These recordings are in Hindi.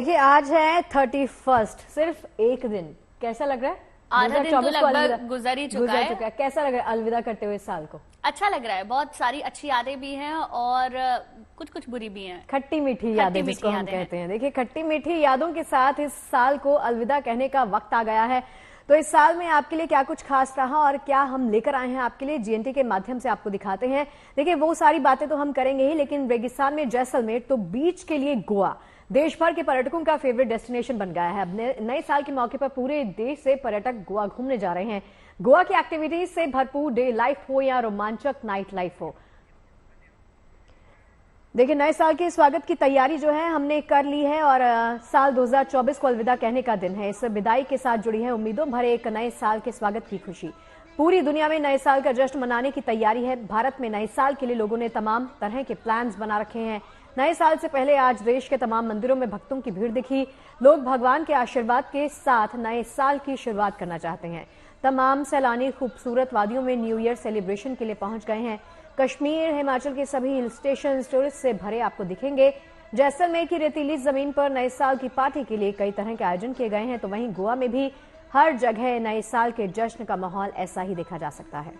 देखिए आज है 31, सिर्फ एक दिन। कैसा लग रहा है? आधा दिन तो लगभग गुजर ही चुका है। कैसा लग रहा है अलविदा करते हुए इस साल को? अच्छा लग रहा है, बहुत सारी अच्छी यादें भी हैं और कुछ कुछ बुरी भी हैं। खट्टी मीठी यादें जिसको हम कहते हैं। देखिए खट्टी मीठी यादों के साथ इस साल को अलविदा कहने का वक्त आ गया है। तो इस साल में आपके लिए क्या कुछ खास रहा और क्या हम लेकर आए हैं आपके लिए, जीएनटी के माध्यम से आपको दिखाते हैं। देखिए वो सारी बातें तो हम करेंगे ही, लेकिन रेगिस्तान में जैसलमेर तो बीच के लिए गोवा देश भर के पर्यटकों का फेवरेट डेस्टिनेशन बन गया है। अब नए साल के मौके पर पूरे देश से पर्यटक गोवा घूमने जा रहे हैं। गोवा की एक्टिविटीज से भरपूर डे लाइफ हो या रोमांचक नाइट लाइफ हो। देखिए नए साल के स्वागत की तैयारी जो है हमने कर ली है और साल 2024 को अलविदा कहने का दिन है। इस विदाई के साथ जुड़ी है उम्मीदों भरे एक नए साल के स्वागत की खुशी। पूरी दुनिया में नए साल का जश्न मनाने की तैयारी है। भारत में नए साल के लिए लोगों ने तमाम तरह के प्लान्स बना रखे हैं। नए साल से पहले आज देश के तमाम मंदिरों में भक्तों की भीड़ दिखी। लोग भगवान के आशीर्वाद के साथ नए साल की शुरुआत करना चाहते हैं। तमाम सैलानी खूबसूरत वादियों में न्यू ईयर सेलिब्रेशन के लिए पहुंच गए हैं। कश्मीर, हिमाचल के सभी हिल स्टेशन टूरिस्ट से भरे आपको दिखेंगे। जैसलमेर की रेतीली जमीन पर नए साल की पार्टी के लिए कई तरह के आयोजन किए गए हैं। तो वहीं गोवा में भी हर जगह नए साल के जश्न का माहौल ऐसा ही देखा जा सकता है।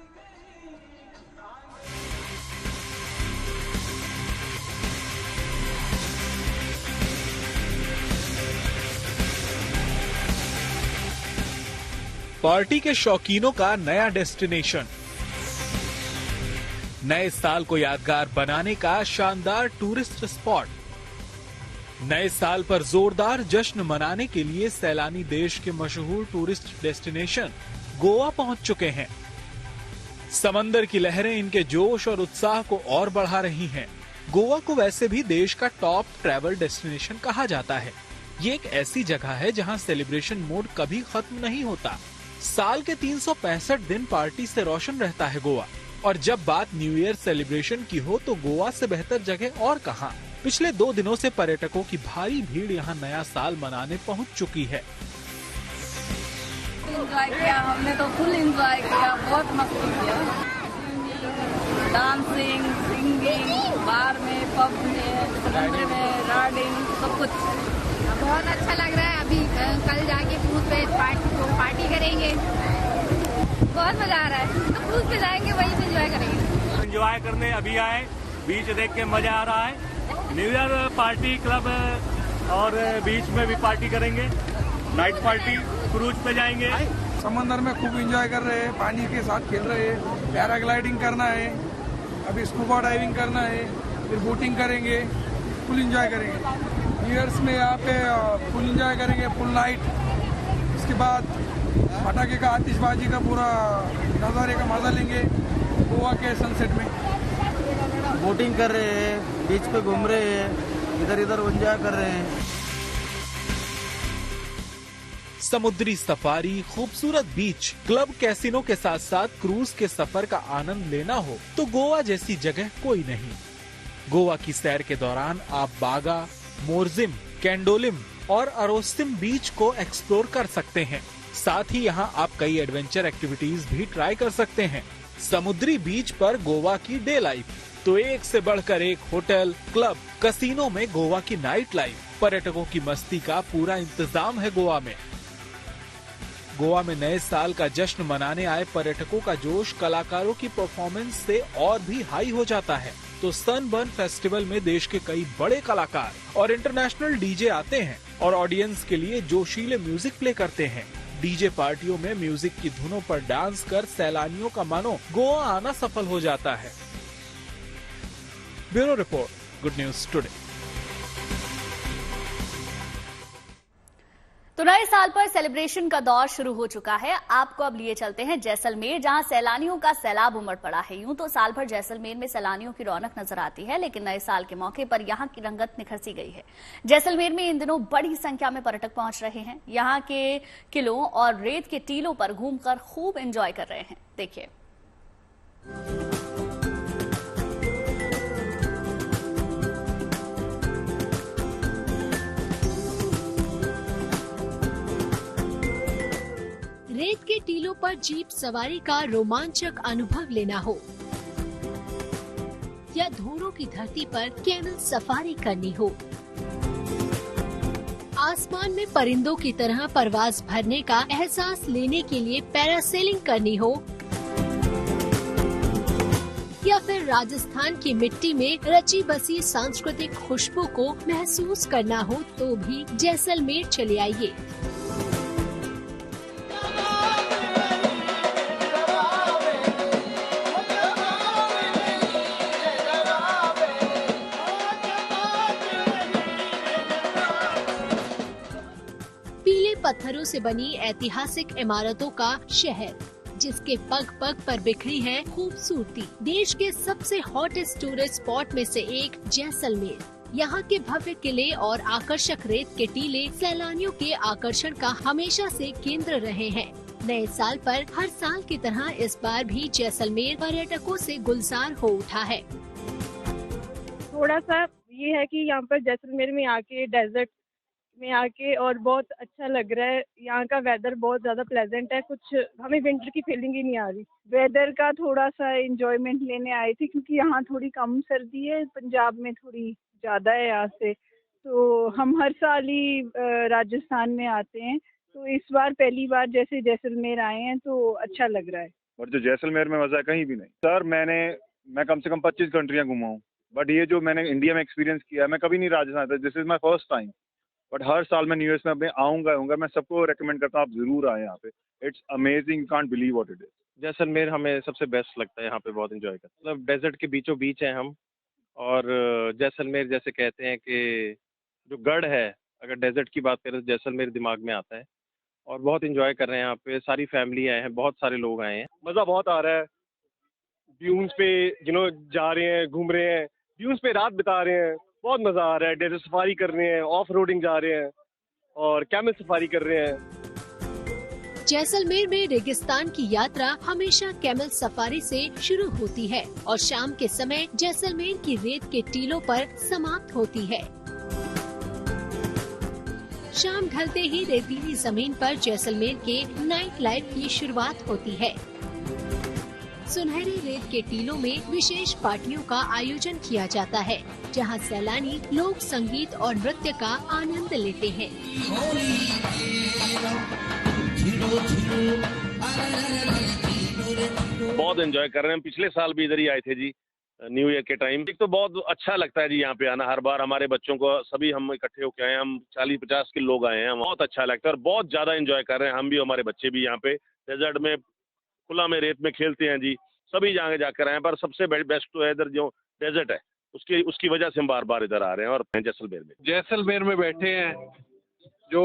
पार्टी के शौकीनों का नया डेस्टिनेशन, नए साल को यादगार बनाने का शानदार टूरिस्ट स्पॉट। नए साल पर जोरदार जश्न मनाने के लिए सैलानी देश के मशहूर टूरिस्ट डेस्टिनेशन गोवा पहुंच चुके हैं। समंदर की लहरें इनके जोश और उत्साह को और बढ़ा रही हैं। गोवा को वैसे भी देश का टॉप ट्रैवल डेस्टिनेशन कहा जाता है। ये एक ऐसी जगह है जहां सेलिब्रेशन मूड कभी खत्म नहीं होता। साल के 365 दिन पार्टी से रोशन रहता है गोवा। और जब बात न्यू ईयर सेलिब्रेशन की हो तो गोवा से बेहतर जगह और कहां। पिछले 2 दिनों से पर्यटकों की भारी भीड़ यहां नया साल मनाने पहुंच चुकी है। एंजॉय किया हमने, तो फुल एंजॉय किया, बहुत मस्ती किया। डांसिंग, सिंगिंग, बार में, पब में, समुद्र में, राइडिंग, सब कुछ बहुत अच्छा लग रहा है। अभी कल जाके क्रूज पे पार्टी करेंगे, बहुत मजा आ रहा है। तो क्रूज पे जाएंगे, वहीं से एंजॉय करेंगे। एंजॉय करने अभी आए, बीच देख के मजा आ रहा है। न्यू ईयर पार्टी क्लब और बीच में भी पार्टी करेंगे, नाइट पार्टी, क्रूज पे जाएंगे। समंदर में खूब एंजॉय कर रहे हैं, पानी के साथ खेल रहे हैं, पैराग्लाइडिंग करना है, अभी स्कूबा डाइविंग करना है, फिर बोटिंग करेंगे, फुल एंजॉय करेंगे। न्यू ईयर्स में यहाँ पे फुल एंजॉय करेंगे, फुल नाइट। उसके बाद पटाखे का, आतिशबाजी का पूरा नज़ारे का मजा लेंगे गोवा के सनसेट में। बोटिंग कर रहे हैं, बीच पे घूम रहे हैं, इधर इधर एंजॉय कर रहे हैं। समुद्री सफारी, खूबसूरत बीच, क्लब, कैसीनो के साथ साथ क्रूज के सफर का आनंद लेना हो तो गोवा जैसी जगह कोई नहीं। गोवा की सैर के दौरान आप बागा, मोरजिम, कैंडोलिम और अरोसिम बीच को एक्सप्लोर कर सकते हैं। साथ ही यहाँ आप कई एडवेंचर एक्टिविटीज भी ट्राई कर सकते हैं। समुद्री बीच पर गोवा की डे लाइफ तो एक से बढ़कर एक होटल, क्लब, कसीनो में गोवा की नाइट लाइफ। पर्यटकों की मस्ती का पूरा इंतजाम है गोवा में। गोवा में नए साल का जश्न मनाने आए पर्यटकों का जोश कलाकारों की परफॉर्मेंस से और भी हाई हो जाता है। तो सनबर्न फेस्टिवल में देश के कई बड़े कलाकार और इंटरनेशनल डीजे आते हैं और ऑडियंस के लिए जोशीले म्यूजिक प्ले करते हैं। डीजे पार्टियों में म्यूजिक की धुनों पर डांस कर सैलानियों का मानो गोवा आना सफल हो जाता है। Bureau report, good news today. तो नए साल पर सेलिब्रेशन का दौर शुरू हो चुका है। आपको अब लिए चलते हैं जैसलमेर, जहां सैलानियों का सैलाब उमड़ पड़ा है। यूं तो साल भर जैसलमेर में सैलानियों की रौनक नजर आती है, लेकिन नए साल के मौके पर यहां की रंगत निखर सी गई है। जैसलमेर में इन दिनों बड़ी संख्या में पर्यटक पहुंच रहे हैं। यहां के किलों और रेत के टीलों पर घूमकर खूब एंजॉय कर रहे हैं। देखिए रेत के टीलों पर जीप सवारी का रोमांचक अनुभव लेना हो या धूरों की धरती पर कैमल सफारी करनी हो, आसमान में परिंदों की तरह परवाज भरने का एहसास लेने के लिए पैरासेलिंग करनी हो या फिर राजस्थान की मिट्टी में रची बसी सांस्कृतिक खुशबू को महसूस करना हो तो भी जैसलमेर चले आइए। पीले पत्थरों से बनी ऐतिहासिक इमारतों का शहर, जिसके पग पग पर बिखरी है खूबसूरती। देश के सबसे हॉटेस्ट टूरिस्ट स्पॉट में से एक जैसलमेर। यहाँ के भव्य किले और आकर्षक रेत के टीले सैलानियों के आकर्षण का हमेशा से केंद्र रहे हैं। नए साल पर हर साल की तरह इस बार भी जैसलमेर पर्यटकों से गुलजार हो उठा है। थोड़ा सा ये है कि यहाँ पर जैसलमेर में आके डेजर्ट में आके और बहुत अच्छा लग रहा है। यहाँ का वेदर बहुत ज़्यादा प्लेजेंट है, कुछ हमें विंटर की फीलिंग ही नहीं आ रही। वेदर का थोड़ा सा एंजॉयमेंट लेने आए थे क्योंकि यहाँ थोड़ी कम सर्दी है, पंजाब में थोड़ी ज़्यादा है यहाँ से। तो हम हर साल ही राजस्थान में आते हैं, तो इस बार पहली बार जैसे जैसलमेर आए हैं तो अच्छा लग रहा है। और जो जैसलमेर में मजा कहीं भी नहीं सर। मैं कम से कम 25 कंट्रियाँ घुमा हूँ, बट ये जो मैंने इंडिया में एक्सपीरियंस किया, मैं कभी नहीं राजस्थान था, this is my first time. But हर साल मैं न्यू ईयर में अपने आऊंगा। मैं सबको रेकमेंड करता हूँ आप जरूर आए यहाँ पे। It's amazing, you can't believe what it is. Jaisalmer हमें सबसे बेस्ट लगता है, यहाँ पे बहुत एंजॉय करते हैं। मतलब डेजर्ट के बीचों बीच हैं हम, और जैसलमेर जैसे कहते हैं कि जो गढ़ है, अगर डेजर्ट की बात करें तो जैसलमेर दिमाग में आता है। और बहुत एंजॉय कर रहे हैं यहाँ पे, सारी फैमिली आए हैं, बहुत सारे लोग आए हैं। मज़ा बहुत आ रहा है। ड्यून्स पे जा रहे हैं, घूम रहे हैं, ड्यून्स पे रात बिता रहे हैं, बहुत मज़ा आ रहा है। डेजर्ट सफारी कर रहे हैं, ऑफ रोडिंग जा रहे हैं और कैमल सफारी कर रहे हैं। जैसलमेर में रेगिस्तान की यात्रा हमेशा कैमल सफारी से शुरू होती है और शाम के समय जैसलमेर की रेत के टीलों पर समाप्त होती है। शाम ढलते ही रेतीली जमीन पर जैसलमेर के नाइट लाइफ की शुरुआत होती है। सुनहरे रेत के टीलों में विशेष पार्टियों का आयोजन किया जाता है, जहां सैलानी लोक संगीत और नृत्य का आनंद लेते हैं। बहुत एंजॉय कर रहे हैं। पिछले साल भी इधर ही आए थे जी, न्यू ईयर के टाइम। एक तो बहुत अच्छा लगता है जी यहाँ पे आना। हर बार हमारे बच्चों को सभी हम इकट्ठे होके आए हैं, हम 40-50 के लोग आए हैं। बहुत अच्छा लगता है और बहुत ज्यादा एंजॉय कर रहे हैं हम भी, हमारे बच्चे भी। यहाँ पे डेजर्ट में खुला में रेत में खेलते हैं जी, सभी जगह जाकर आए हैं। पर सबसे बेस्ट तो है इधर जो डेजर्ट है, उसकी वजह से हम बार बार इधर आ रहे हैं। और जैसलमेर में बैठे हैं, जो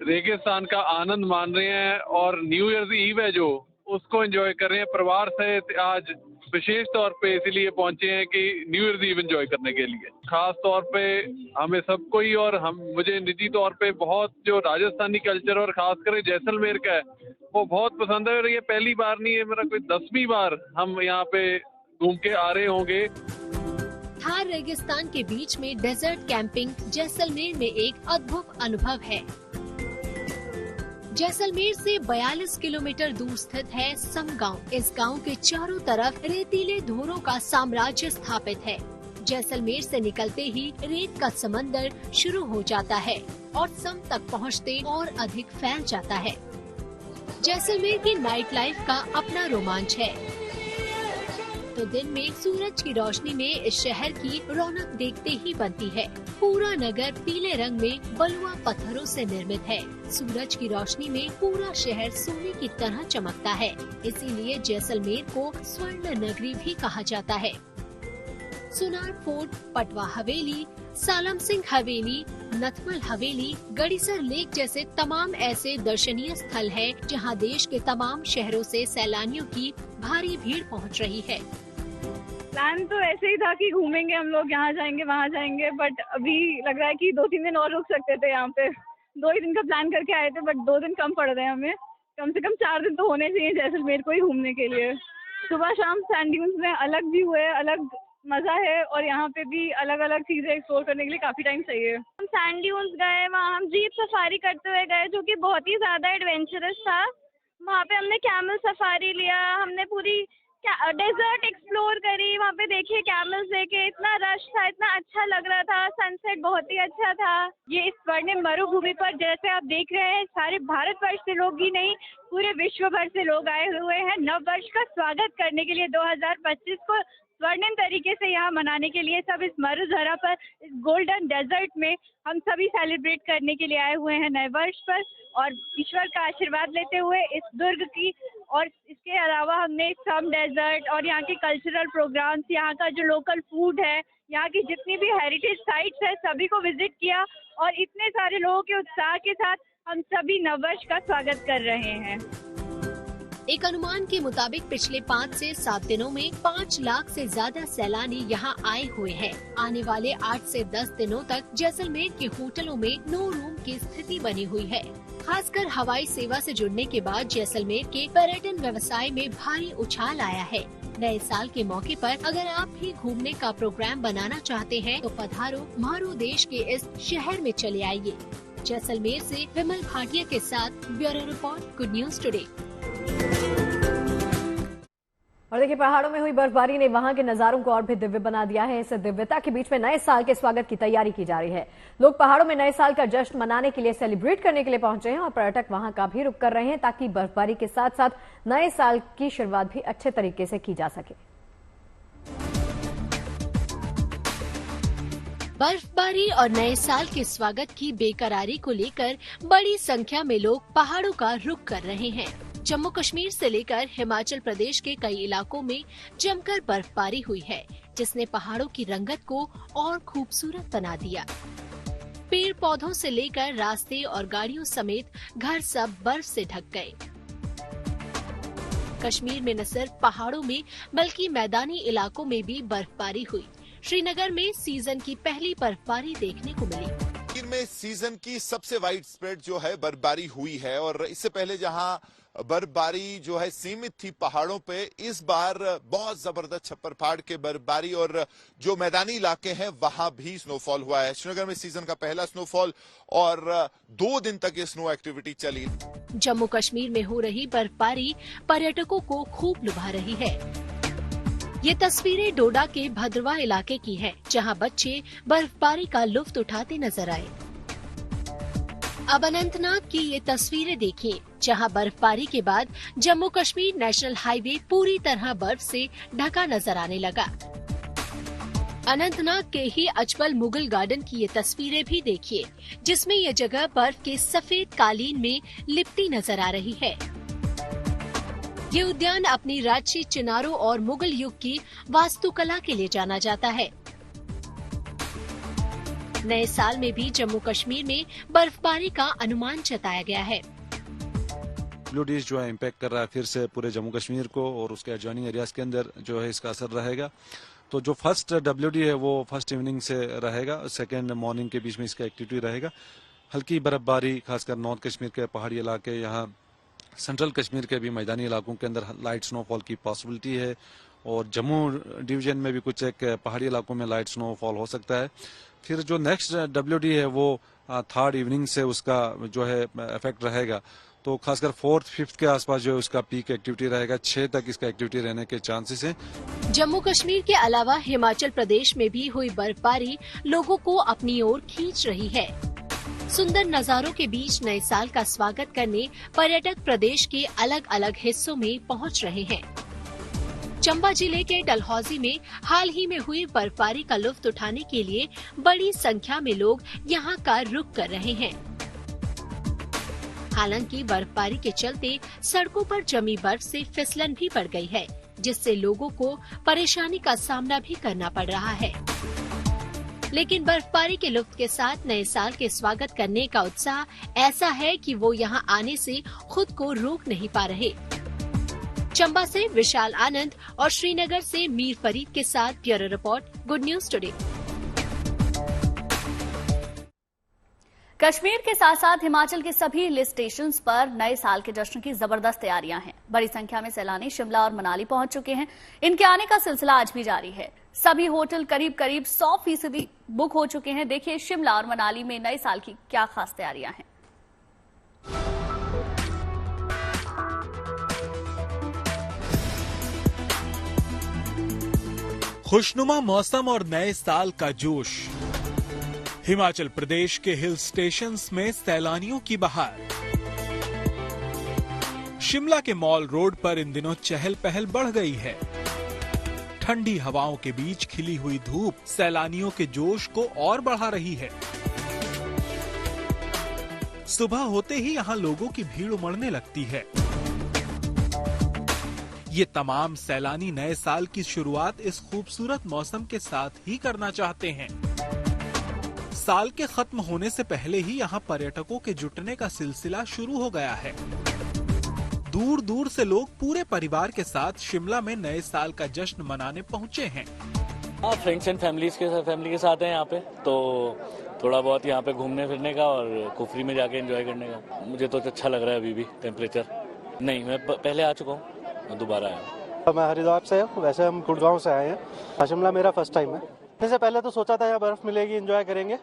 रेगिस्तान का आनंद मान रहे हैं और न्यू ईयर ईव है जो, उसको एंजॉय कर रहे हैं परिवार सहित। आज विशेष तौर पे इसीलिए पहुंचे हैं कि न्यू ईयर ईव एंजॉय करने के लिए। खास तौर पे हमें सबको ही और मुझे निजी तौर पे बहुत जो राजस्थानी कल्चर और खासकर जैसलमेर का है वो बहुत पसंद है। और ये पहली बार नहीं है, मेरा कोई 10वीं बार हम यहाँ पे घूम के आ रहे होंगे। थार रेगिस्तान के बीच में डेजर्ट कैंपिंग जैसलमेर में एक अद्भुत अनुभव है। जैसलमेर से 42 किलोमीटर दूर स्थित है सम गांव। इस गांव के चारों तरफ रेतीले धोरों का साम्राज्य स्थापित है। जैसलमेर से निकलते ही रेत का समंदर शुरू हो जाता है और सम तक पहुंचते और अधिक फैल जाता है। जैसलमेर की नाइट लाइफ का अपना रोमांच है। तो दिन में सूरज की रोशनी में इस शहर की रौनक देखते ही बनती है। पूरा नगर पीले रंग में बलुआ पत्थरों से निर्मित है। सूरज की रोशनी में पूरा शहर सोने की तरह चमकता है, इसीलिए जैसलमेर को स्वर्ण नगरी भी कहा जाता है। सुनार फोर्ट, पटवा हवेली, सालम सिंह हवेली, नथमल हवेली, गड़ीसर लेक जैसे तमाम ऐसे दर्शनीय स्थल हैं, जहां देश के तमाम शहरों से सैलानियों की भारी भीड़ पहुंच रही है। प्लान तो ऐसे ही था कि घूमेंगे हम लोग, यहाँ जाएंगे वहाँ जाएंगे, बट अभी लग रहा है कि 2-3 दिन और रुक सकते थे यहाँ पे। 2 ही दिन का प्लान करके आए थे, बट 2 दिन कम पड़ रहे हैं हमें। कम से कम 4 दिन तो होने चाहिए जैसलमेर को ही घूमने के लिए। सुबह शाम सैंड ड्यून्स में अलग व्यू है, अलग मजा है, और यहाँ पे भी अलग अलग चीजें एक्सप्लोर करने के लिए काफी टाइम चाहिए। हम सैंड ड्यून्स गए, वहाँ हम जीप सफारी करते हुए गए, जो कि बहुत ही ज्यादा एडवेंचरस था। वहाँ पे हमने कैमल सफारी लिया, हमने पूरी डेजर्ट एक्सप्लोर करी, वहाँ पे देखिए कैमल्स देखे, इतना रश था, इतना अच्छा लग रहा था, सनसेट बहुत ही अच्छा था। ये इस स्वर्णिम मरुभूमि पर जैसे आप देख रहे हैं, सारे भारतवर्ष से लोग ही नहीं, पूरे विश्व भर से लोग आए हुए हैं नव वर्ष का स्वागत करने के लिए। 2025 को स्वर्णिम तरीके से यहाँ मनाने के लिए सब इस मरुधरा पर, इस गोल्डन डेजर्ट में हम सभी सेलिब्रेट करने के लिए आए हुए हैं नए वर्ष पर, और ईश्वर का आशीर्वाद लेते हुए इस दुर्ग की। और इसके अलावा हमने सम डेजर्ट और यहाँ के कल्चरल प्रोग्राम्स, यहाँ का जो लोकल फूड है, यहाँ की जितनी भी हेरिटेज साइट्स है, सभी को विजिट किया, और इतने सारे लोगों के उत्साह के साथ हम सभी नववर्ष का स्वागत कर रहे हैं। एक अनुमान के मुताबिक पिछले 5 से 7 दिनों में 5 लाख से ज्यादा सैलानी यहाँ आए हुए हैं। आने वाले 8 से 10 दिनों तक जैसलमेर के होटलों में नो रूम की स्थिति बनी हुई है। खासकर हवाई सेवा से जुड़ने के बाद जैसलमेर के पर्यटन व्यवसाय में भारी उछाल आया है। नए साल के मौके पर अगर आप भी घूमने का प्रोग्राम बनाना चाहते हैं तो पधारो मारू देश के इस शहर में चले आइए। जैसलमेर से विमल भाटिया के साथ bureau report, good news today. और देखिए, पहाड़ों में हुई बर्फबारी ने वहां के नजारों को और भी दिव्य बना दिया है। इस दिव्यता के बीच में नए साल के स्वागत की तैयारी की जा रही है। लोग पहाड़ों में नए साल का जश्न मनाने के लिए, सेलिब्रेट करने के लिए पहुंचे हैं, और पर्यटक वहां का भी रुख कर रहे हैं ताकि बर्फबारी के साथ साथ नए साल की शुरुआत भी अच्छे तरीके से की जा सके। बर्फबारी और नए साल के स्वागत की बेकरारी को लेकर बड़ी संख्या में लोग पहाड़ों का रुख कर रहे हैं। जम्मू कश्मीर से लेकर हिमाचल प्रदेश के कई इलाकों में जमकर बर्फबारी हुई है, जिसने पहाड़ों की रंगत को और खूबसूरत बना दिया। पेड़ पौधों से लेकर रास्ते और गाड़ियों समेत घर सब बर्फ से ढक गए। कश्मीर में न सिर्फ पहाड़ों में बल्कि मैदानी इलाकों में भी बर्फबारी हुई। श्रीनगर में सीजन की पहली बर्फबारी देखने को मिली। में सीजन की सबसे वाइड स्प्रेड जो है बर्फबारी हुई है, और इससे पहले जहां बर्फबारी जो है सीमित थी पहाड़ों पे, इस बार बहुत जबरदस्त छप्पर फाड़ के बर्फबारी, और जो मैदानी इलाके हैं वहां भी स्नोफॉल हुआ है। श्रीनगर में सीजन का पहला स्नोफॉल, और 2 दिन तक ये स्नो एक्टिविटी चली। जम्मू कश्मीर में हो रही बर्फबारी पर्यटकों को खूब लुभा रही है। ये तस्वीरें डोडा के भद्रवा इलाके की हैं, जहां बच्चे बर्फबारी का लुत्फ उठाते नजर आए। अब अनंतनाग की ये तस्वीरें देखिए, जहां बर्फबारी के बाद जम्मू कश्मीर नेशनल हाईवे पूरी तरह बर्फ से ढका नजर आने लगा। अनंतनाग के ही अजपल मुगल गार्डन की ये तस्वीरें भी देखिए, जिसमें ये जगह बर्फ के सफेद कालीन में लिपटी नजर आ रही है। ये उद्यान अपनी राजसी चिनारों और मुगल युग की वास्तुकला के लिए जाना जाता है। नए साल में भी जम्मू कश्मीर में बर्फबारी का अनुमान जताया गया है। WDs जो है इम्पैक्ट कर रहा है फिर से पूरे जम्मू कश्मीर को, और उसके एडजॉइनिंग एरियाज के अंदर जो है इसका असर रहेगा। तो जो फर्स्ट WD है वो फर्स्ट इवनिंग से रहेगा, सेकेंड मॉर्निंग के बीच में इसका एक्टिविटी रहेगा। हल्की बर्फबारी खासकर नॉर्थ कश्मीर के पहाड़ी इलाके, यहाँ सेंट्रल कश्मीर के भी मैदानी इलाकों के अंदर लाइट स्नोफॉल की पॉसिबिलिटी है, और जम्मू डिवीजन में भी कुछ एक पहाड़ी इलाकों में लाइट स्नोफॉल हो सकता है। फिर जो नेक्स्ट WD है वो थर्ड इवनिंग से उसका जो है इफेक्ट रहेगा, तो खासकर 4th 5th के आसपास जो है उसका पीक एक्टिविटी रहेगा। 6 तक इसका एक्टिविटी रहने के चांसेस हैं। जम्मू कश्मीर के अलावा हिमाचल प्रदेश में भी हुई बर्फबारी लोगों को अपनी ओर खींच रही है। सुंदर नजारों के बीच नए साल का स्वागत करने पर्यटक प्रदेश के अलग अलग हिस्सों में पहुंच रहे हैं। चंबा जिले के डलहौजी में हाल ही में हुई बर्फबारी का लुत्फ उठाने के लिए बड़ी संख्या में लोग यहां का रुख कर रहे हैं। हालांकि बर्फबारी के चलते सड़कों पर जमी बर्फ से फिसलन भी बढ़ गई है, जिससे लोगों को परेशानी का सामना भी करना पड़ रहा है। लेकिन बर्फबारी के लुत्फ के साथ नए साल के स्वागत करने का उत्साह ऐसा है कि वो यहाँ आने से खुद को रोक नहीं पा रहे। चंबा से विशाल आनंद और श्रीनगर से मीर फरीद के साथ bureau report, good news today. Kashmir के साथ साथ हिमाचल के सभी हिल स्टेशंस पर नए साल के जश्न की जबरदस्त तैयारियां हैं। बड़ी संख्या में सैलानी शिमला और मनाली पहुंच चुके हैं। इनके आने का सिलसिला आज भी जारी है। सभी होटल करीब 100% बुक हो चुके हैं। देखिए शिमला और मनाली में नए साल की क्या खास तैयारियां हैं। खुशनुमा मौसम और नए साल का जोश। हिमाचल प्रदेश के हिल स्टेशंस में सैलानियों की बहार। शिमला के मॉल रोड पर इन दिनों चहल पहल बढ़ गई है। ठंडी हवाओं के बीच खिली हुई धूप सैलानियों के जोश को और बढ़ा रही है। सुबह होते ही यहां लोगों की भीड़ उमड़ने लगती है। ये तमाम सैलानी नए साल की शुरुआत इस खूबसूरत मौसम के साथ ही करना चाहते हैं। साल के खत्म होने से पहले ही यहाँ पर्यटकों के जुटने का सिलसिला शुरू हो गया है। दूर दूर से लोग पूरे परिवार के साथ शिमला में नए साल का जश्न मनाने पहुँचे हैं। हाँ, फ्रेंड्स एंड फैमिली के साथ हैं यहाँ पे, तो थोड़ा बहुत यहाँ पे घूमने फिरने का और कुफरी में जाके एंजॉय करने का। मुझे तो अच्छा लग रहा है अभी भी टेम्परेचर। नहीं, मैं पहले आ चुका हूँ, दोबारा आया। मैं हरिद्वार से हूँ, वैसे हम गुड़गांव से आए हैं। शिमला मेरा फर्स्ट टाइम है। इससे पहले तो सोचा था यहाँ बर्फ मिलेगी, एंजॉय करेंगे,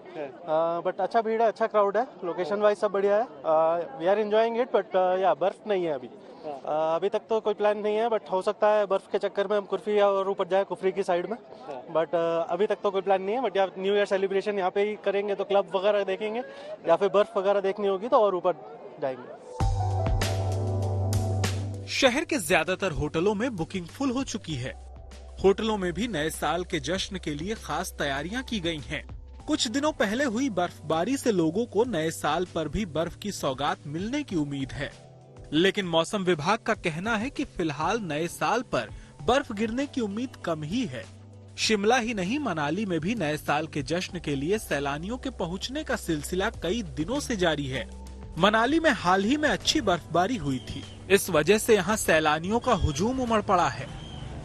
बट अच्छा भीड़ है, अच्छा क्राउड है, लोकेशन वाइज सब बढ़िया है। We are enjoying it, but yeah बर्फ नहीं है अभी। अभी तक तो कोई प्लान नहीं है, बट हो सकता है बर्फ के चक्कर में हम कुफरी और ऊपर जाए, कुफरी की साइड में, बट अभी तक तो कोई प्लान नहीं है। बट या न्यू ईयर सेलिब्रेशन यहाँ पे ही करेंगे तो क्लब वगैरह देखेंगे, या फिर बर्फ वगैरह देखनी होगी तो और ऊपर जाएंगे। शहर के ज्यादातर होटलों में बुकिंग फुल हो चुकी है। होटलों में भी नए साल के जश्न के लिए खास तैयारियां की गई हैं। कुछ दिनों पहले हुई बर्फबारी से लोगों को नए साल पर भी बर्फ की सौगात मिलने की उम्मीद है, लेकिन मौसम विभाग का कहना है कि फिलहाल नए साल पर बर्फ गिरने की उम्मीद कम ही है। शिमला ही नहीं, मनाली में भी नए साल के जश्न के लिए सैलानियों के पहुंचने का सिलसिला कई दिनों से जारी है। मनाली में हाल ही में अच्छी बर्फबारी हुई थी, इस वजह से यहाँ सैलानियों का हुजूम उमड़ पड़ा है।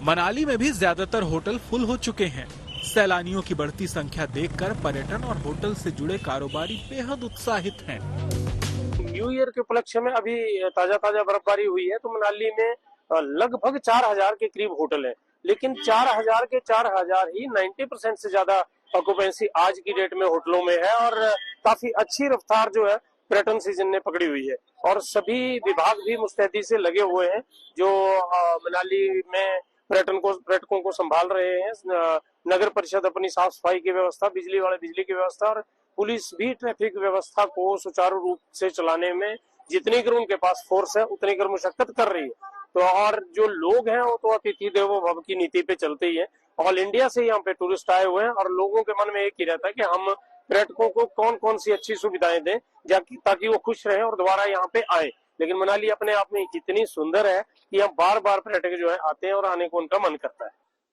मनाली में भी ज्यादातर होटल फुल हो चुके हैं। सैलानियों की बढ़ती संख्या देखकर पर्यटन और होटल से जुड़े कारोबारी बेहद उत्साहित हैं। न्यू ईयर के उपलक्ष्य में अभी ताजा बर्फबारी हुई है, तो मनाली में लगभग 4000 के करीब होटल हैं, लेकिन 4000 के 4000 ही 90% से ज्यादा ऑक्यूपेंसी आज की डेट में होटलों में है, और काफी अच्छी रफ्तार जो है पर्यटन सीजन ने पकड़ी हुई है। और सभी विभाग भी मुस्तैदी से लगे हुए हैं जो मनाली में पर्यटकों को संभाल रहे हैं। नगर परिषद अपनी साफ सफाई की व्यवस्था, बिजली वाले बिजली की व्यवस्था, और पुलिस भी ट्रैफिक व्यवस्था को सुचारू रूप से चलाने में जितनी कर उनके पास फोर्स है उतनी कर मुशक्कत कर रही है। तो और जो लोग हैं वो तो अतिथि देवो भव की नीति पे चलते ही है। ऑल इंडिया से यहाँ पे टूरिस्ट आए हुए हैं, और लोगों के मन में एक ही रहता है कि हम पर्यटकों को कौन कौन सी अच्छी सुविधाएं दें ताकि वो खुश रहें और दोबारा यहाँ पे आए। लेकिन मनाली अपने आप में इतनी सुंदर है कि यहाँ बार बार पर्यटक जो है आते हैं और आने को उनका मन करता है।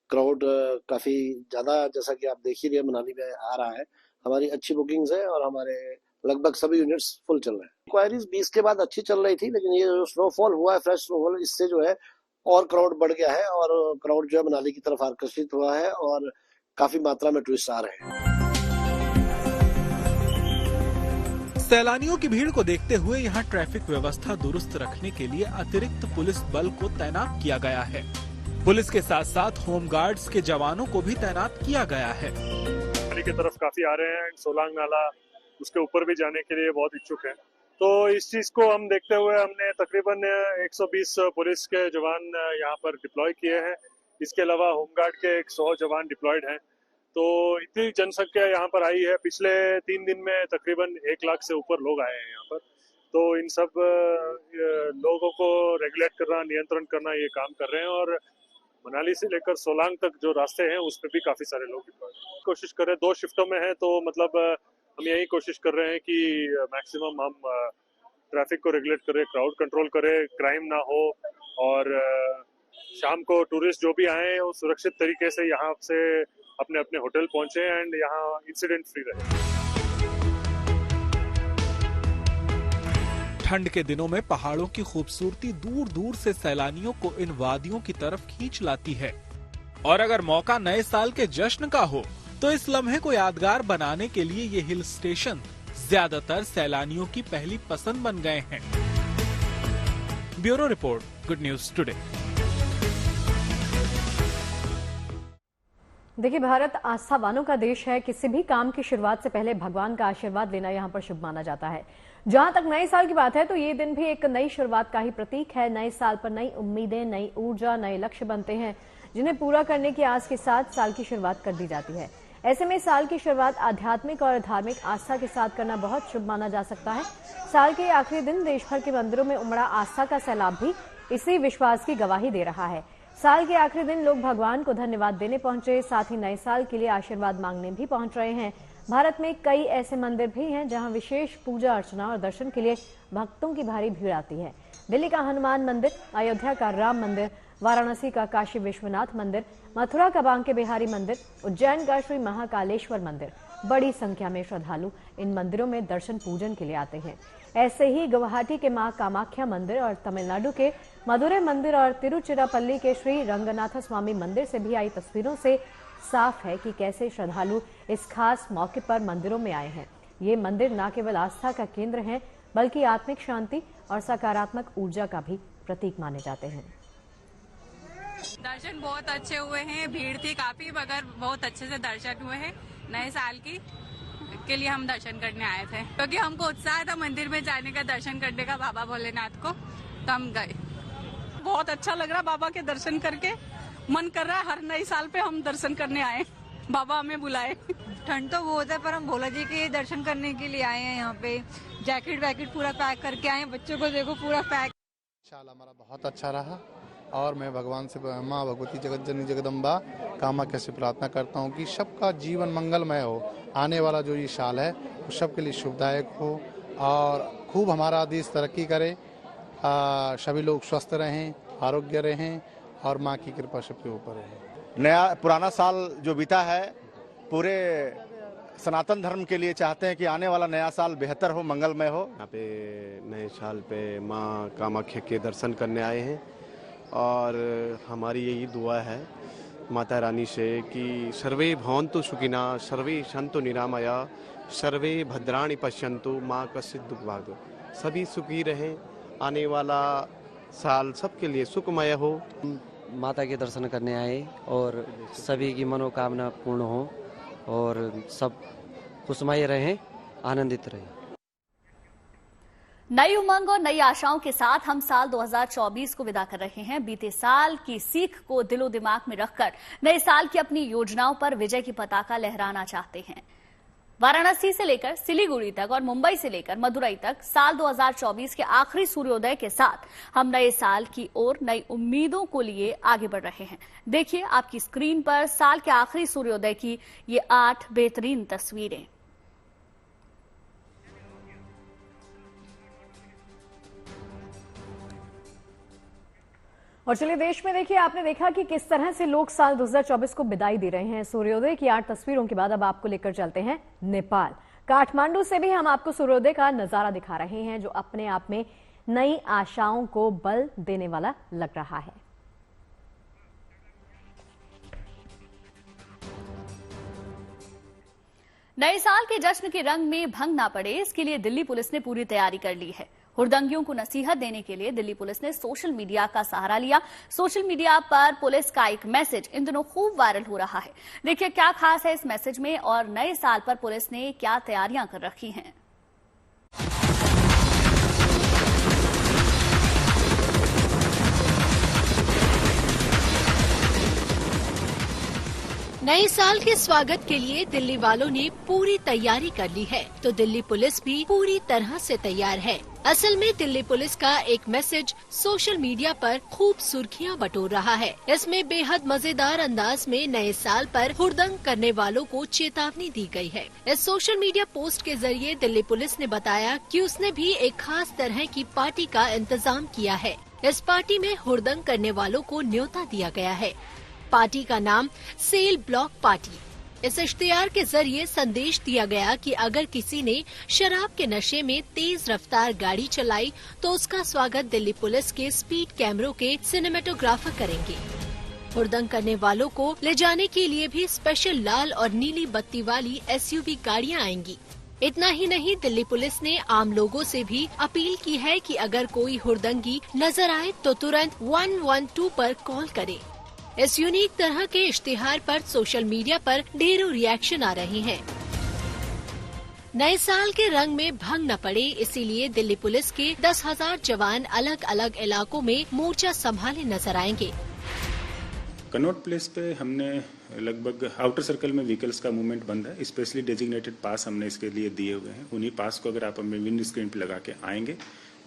क्राउड काफी ज्यादा, जैसा कि आप देख ही रहे मनाली में आ रहा है। हमारी अच्छी बुकिंग्स है और हमारे लगभग सभी यूनिट्स फुल चल रहे हैं। इंक्वायरीज 20 के बाद अच्छी चल रही थी, लेकिन ये जो स्नोफॉल हुआ है, फ्रेश स्नोफॉल, इससे जो है और क्राउड बढ़ गया है, और क्राउड जो है मनाली की तरफ आकर्षित हुआ है और काफी मात्रा में टूरिस्ट आ रहे हैं। सैलानियों की भीड़ को देखते हुए यहाँ ट्रैफिक व्यवस्था दुरुस्त रखने के लिए अतिरिक्त पुलिस बल को तैनात किया गया है। पुलिस के साथ साथ होम गार्ड्स के जवानों को भी तैनात किया गया है। मनाली की तरफ काफी आ रहे हैं, सोलांग नाला उसके ऊपर भी जाने के लिए बहुत इच्छुक हैं। तो इस चीज को हम देखते हुए हमने तकरीबन 120 पुलिस के जवान यहाँ पर डिप्लॉय किए हैं। इसके अलावा होमगार्ड के 100 जवान डिप्लॉयड हैं। तो इतनी जनसंख्या यहाँ पर आई है। पिछले 3 दिन में तकरीबन 1 लाख से ऊपर लोग आए हैं यहाँ पर। तो इन सब लोगों को रेगुलेट करना, नियंत्रण करना, ये काम कर रहे हैं। और मनाली से लेकर सोलांग तक जो रास्ते हैं उस पर भी काफी सारे लोग कोशिश कर रहे हैं। 2 शिफ्टों में है, तो मतलब हम यही कोशिश कर रहे हैं कि मैक्सिमम हम ट्रैफिक को रेगुलेट करें, क्राउड कंट्रोल करें, क्राइम ना हो, और शाम को टूरिस्ट जो भी आए वो सुरक्षित तरीके से यहाँ से अपने अपने होटल पहुंचे एंड यहाँ इंसिडेंट फ्री रहे। ठंड के दिनों में पहाड़ों की खूबसूरती दूर दूर से सैलानियों को इन वादियों की तरफ खींच लाती है, और अगर मौका नए साल के जश्न का हो तो इस लम्हे को यादगार बनाने के लिए ये हिल स्टेशन ज्यादातर सैलानियों की पहली पसंद बन गए हैं। Bureau report, good news today. देखिए, भारत आस्थावानों का देश है। किसी भी काम की शुरुआत से पहले भगवान का आशीर्वाद लेना यहाँ पर शुभ माना जाता है। जहां तक नए साल की बात है तो ये दिन भी एक नई शुरुआत का ही प्रतीक है। नए साल पर नई उम्मीदें, नई ऊर्जा, नए लक्ष्य बनते हैं। जिन्हें पूरा करने की आस के साथ साल की शुरुआत कर दी जाती है। ऐसे में साल की शुरुआत आध्यात्मिक और धार्मिक आस्था के साथ करना बहुत शुभ माना जा सकता है। साल के आखिरी दिन देश भर के मंदिरों में उमड़ा आस्था का सैलाब भी इसी विश्वास की गवाही दे रहा है। साल के आखिरी दिन लोग भगवान को धन्यवाद देने पहुंचे, साथ ही नए साल के लिए आशीर्वाद मांगने भी पहुंच रहे हैं। भारत में कई ऐसे मंदिर भी हैं जहां विशेष पूजा अर्चना और दर्शन के लिए भक्तों की भारी भीड़ आती है। दिल्ली का हनुमान मंदिर, अयोध्या का राम मंदिर, वाराणसी का काशी विश्वनाथ मंदिर, मथुरा का बांके बिहारी मंदिर, उज्जैन का श्री महाकालेश्वर मंदिर, बड़ी संख्या में श्रद्धालु इन मंदिरों में दर्शन पूजन के लिए आते हैं। ऐसे ही गुवाहाटी के मां कामाख्या मंदिर और तमिलनाडु के मदुरै मंदिर और तिरुचिरापल्ली के श्री रंगनाथ स्वामी मंदिर से भी आई तस्वीरों से साफ है कि कैसे श्रद्धालु इस खास मौके पर मंदिरों में आए हैं। ये मंदिर न केवल आस्था का केंद्र हैं, बल्कि आत्मिक शांति और सकारात्मक ऊर्जा का भी प्रतीक माने जाते हैं। दर्शन बहुत अच्छे हुए हैं, भीड़ थी काफी, मगर बहुत अच्छे से दर्शन हुए हैं। नए साल के लिए हम दर्शन करने आए थे, क्योंकि हमको उत्साह था मंदिर में जाने का, दर्शन करने का बाबा भोलेनाथ को, तो हम गए। बहुत अच्छा लग रहा बाबा के दर्शन करके, मन कर रहा है हर नए साल पे हम दर्शन करने आए, बाबा हमें बुलाए। ठंड तो बहुत है पर हम भोला जी के दर्शन करने के लिए आए हैं। यहाँ पे जैकेट वैकेट पूरा पैक करके आए हैं, बच्चों को देखो पूरा पैक। साल हमारा बहुत अच्छा रहा और मैं भगवान से, माँ भगवती जगत जननी जगदम्बा कामाख्या से प्रार्थना करता हूँ कि सबका जीवन मंगलमय हो। आने वाला जो ये साल है वो सबके लिए शुभदायक हो और खूब हमारा देश तरक्की करे, सभी लोग स्वस्थ रहें, आरोग्य रहें और माँ की कृपा सबके ऊपर रहे। नया पुराना साल जो बीता है पूरे सनातन धर्म के लिए चाहते हैं कि आने वाला नया साल बेहतर हो, मंगलमय हो। यहाँ पे नए साल पे माँ कामाख्या के दर्शन करने आए हैं और हमारी यही दुआ है माता रानी से कि सर्वे भवन्तु सुखिनः, सर्वे सन्तु निरामया, सर्वे भद्राणि पश्यन्तु, माँ कश्चित् दुःख भाग्। सभी सुखी रहें, आने वाला साल सबके लिए सुखमय हो। माता के दर्शन करने आए और सभी की मनोकामना पूर्ण हो और सब खुशमय रहें, आनंदित रहें। नई उमंग और नई आशाओं के साथ हम साल 2024 को विदा कर रहे हैं। बीते साल की सीख को दिलो दिमाग में रखकर नए साल की अपनी योजनाओं पर विजय की पताका लहराना चाहते हैं। वाराणसी से लेकर सिलीगुड़ी तक और मुंबई से लेकर मदुरई तक साल 2024 के आखिरी सूर्योदय के साथ हम नए साल की ओर नई उम्मीदों को लिए आगे बढ़ रहे हैं। देखिए आपकी स्क्रीन पर साल के आखिरी सूर्योदय की ये 8 बेहतरीन तस्वीरें। और चलिए देश में देखिए, आपने देखा कि किस तरह से लोग साल 2024 को विदाई दे रहे हैं। सूर्योदय की 8 तस्वीरों के बाद अब आपको लेकर चलते हैं नेपाल। काठमांडू से भी हम आपको सूर्योदय का नजारा दिखा रहे हैं, जो अपने आप में नई आशाओं को बल देने वाला लग रहा है। नए साल के जश्न के रंग में भंग ना पड़े, इसके लिए दिल्ली पुलिस ने पूरी तैयारी कर ली है। हुड़दंगियों को नसीहत देने के लिए दिल्ली पुलिस ने सोशल मीडिया का सहारा लिया। सोशल मीडिया पर पुलिस का एक मैसेज इन दिनों खूब वायरल हो रहा है। देखिए क्या खास है इस मैसेज में और नए साल पर पुलिस ने क्या तैयारियां कर रखी हैं। नए साल के स्वागत के लिए दिल्ली वालों ने पूरी तैयारी कर ली है, तो दिल्ली पुलिस भी पूरी तरह से तैयार है। असल में दिल्ली पुलिस का एक मैसेज सोशल मीडिया पर खूब सुर्खियां बटोर रहा है। इसमें बेहद मजेदार अंदाज में नए साल पर हुड़दंग करने वालों को चेतावनी दी गई है। इस सोशल मीडिया पोस्ट के जरिए दिल्ली पुलिस ने बताया कि उसने भी एक खास तरह की पार्टी का इंतजाम किया है। इस पार्टी में हुड़दंग करने वालों को न्योता दिया गया है। पार्टी का नाम सेल ब्लॉक पार्टी। इस इश्तिहार के जरिए संदेश दिया गया कि अगर किसी ने शराब के नशे में तेज रफ्तार गाड़ी चलाई तो उसका स्वागत दिल्ली पुलिस के स्पीड कैमरों के सिनेमेटोग्राफर करेंगे। हुड़दंग करने वालों को ले जाने के लिए भी स्पेशल लाल और नीली बत्ती वाली SUV गाड़ियां आएंगी। इतना ही नहीं, दिल्ली पुलिस ने आम लोगों से भी अपील की है कि अगर कोई हुड़दंगी नजर आए तो तुरंत 112 पर कॉल करे। इस यूनिक तरह के इश्तिहार पर सोशल मीडिया पर ढेरों रिएक्शन आ रहे हैं। नए साल के रंग में भंग न पड़े, इसीलिए दिल्ली पुलिस के 10,000 जवान अलग अलग इलाकों में मोर्चा संभाले नजर आएंगे। कनॉट प्लेस पे हमने लगभग आउटर सर्कल में व्हीकल्स का मूवमेंट बंद है। स्पेशली डेजिग्नेटेड पास हमने इसके लिए दिए हुए हैं। उन्हीं पास को अगर आप अपने विंड स्क्रीन पे लगा के आएंगे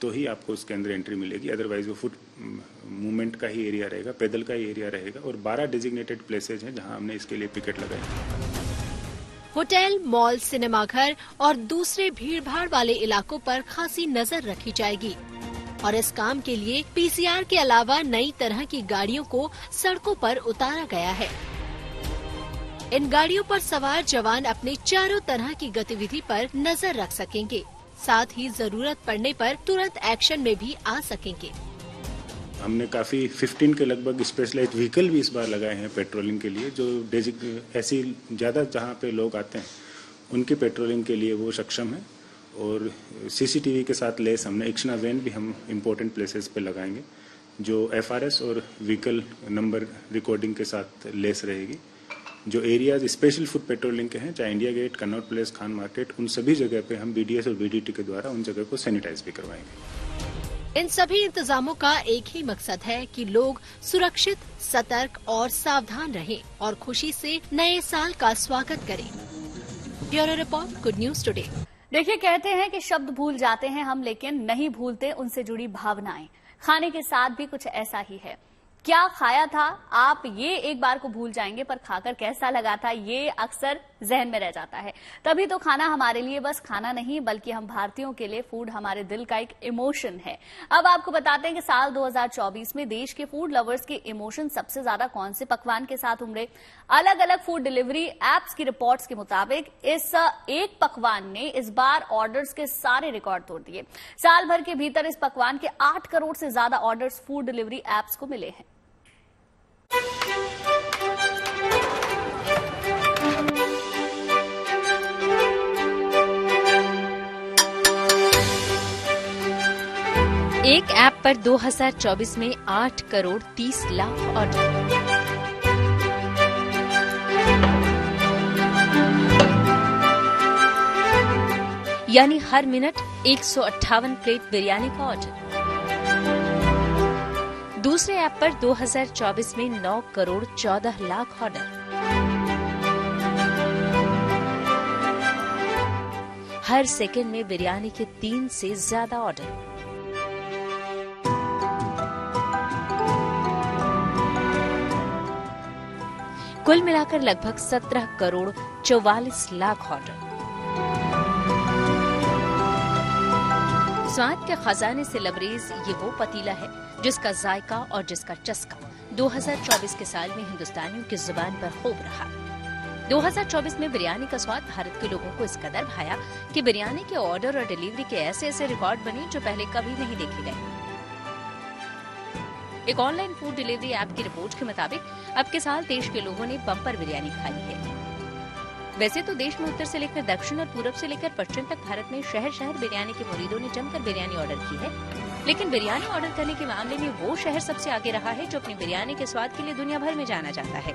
तो ही आपको उसके अंदर एंट्री मिलेगी, अदरवाइज वो फुट मूवमेंट का ही एरिया रहेगा, पैदल का ही एरिया रहेगा। और 12 डेजिग्नेटेड प्लेसेज हैं जहां हमने इसके लिए पिकेट लगाए हैं। होटल, मॉल, सिनेमाघर और दूसरे भीड़भाड़ वाले इलाकों पर खासी नजर रखी जाएगी और इस काम के लिए पीसीआर के अलावा नई तरह की गाड़ियों को सड़कों पर उतारा गया है। इन गाड़ियों पर सवार जवान अपने चारों तरह की गतिविधि पर नजर रख सकेंगे, साथ ही जरूरत पड़ने पर तुरंत एक्शन में भी आ सकेंगे। हमने काफ़ी 15 के लगभग स्पेशलाइज्ड व्हीकल भी इस बार लगाए हैं पेट्रोलिंग के लिए, जो ऐसी ज़्यादा जहाँ पे लोग आते हैं उनकी पेट्रोलिंग के लिए वो सक्षम है। और सीसीटीवी के साथ लेस हमने इक्शना वैन भी हम इम्पोर्टेंट प्लेसेस पे लगाएंगे, जो एफआरएस और व्हीकल नंबर रिकॉर्डिंग के साथ लेस रहेगी। जो एरियाज स्पेशल फुट पेट्रोलिंग के हैं, चाहे India Gate, Connaught Place, Khan Market, उन सभी जगह पे हम बीडीएस और बीडीटी के द्वारा उन जगह को सैनिटाइज भी करवाएंगे। इन सभी इंतजामों का एक ही मकसद है कि लोग सुरक्षित, सतर्क और सावधान रहें और खुशी से नए साल का स्वागत करें। Bureau report, good news today. देखिए, कहते हैं कि शब्द भूल जाते हैं हम, लेकिन नहीं भूलते उनसे जुड़ी भावनाएं। खाने के साथ भी कुछ ऐसा ही है। क्या खाया था, आप ये एक बार को भूल जाएंगे, पर खाकर कैसा लगा था ये अक्सर जहन में रह जाता है। तभी तो खाना हमारे लिए बस खाना नहीं, बल्कि हम भारतीयों के लिए फूड हमारे दिल का एक इमोशन है। अब आपको बताते हैं कि साल 2024 में देश के फूड लवर्स के इमोशन सबसे ज्यादा कौन से पकवान के साथ उमड़े। अलग अलग फूड डिलीवरी एप्स की रिपोर्ट्स के मुताबिक इस एक पकवान ने इस बार ऑर्डर्स के सारे रिकॉर्ड तोड़ दिए। साल भर के भीतर इस पकवान के 8 करोड़ से ज्यादा ऑर्डर्स फूड डिलीवरी एप्स को मिले हैं। एक ऐप पर 2024 में 8 करोड़ 30 लाख ऑर्डर। यानी हर मिनट 158 प्लेट बिरयानी का ऑर्डर। दूसरे ऐप पर 2024 में 9 करोड़ 14 लाख ऑर्डर। हर सेकंड में बिरयानी के 3 से ज्यादा ऑर्डर। कुल मिलाकर लगभग 17 करोड़ 44 लाख ऑर्डर। स्वाद के खजाने से लबरेज ये वो पतीला है जिसका जायका और जिसका चस्का 2024 के साल में हिंदुस्तानियों की जुबान पर खूब रहा। 2024 में बिरयानी का स्वाद भारत के लोगों को इस कदर भाया कि बिरयानी के ऑर्डर और डिलीवरी के ऐसे ऐसे रिकॉर्ड बने जो पहले कभी नहीं देखे गए। एक ऑनलाइन फूड डिलीवरी ऐप की रिपोर्ट के मुताबिक अब के साल देश के लोगों ने बम्पर बिरयानी खाई है। वैसे तो देश में उत्तर से लेकर दक्षिण और पूरब से लेकर पश्चिम तक भारत में शहर शहर बिरयानी के मुरीदों ने जमकर बिरयानी ऑर्डर की है, लेकिन बिरयानी ऑर्डर करने के मामले में वो शहर सबसे आगे रहा है जो अपनी बिरयानी के स्वाद के लिए दुनिया भर में जाना जाता है।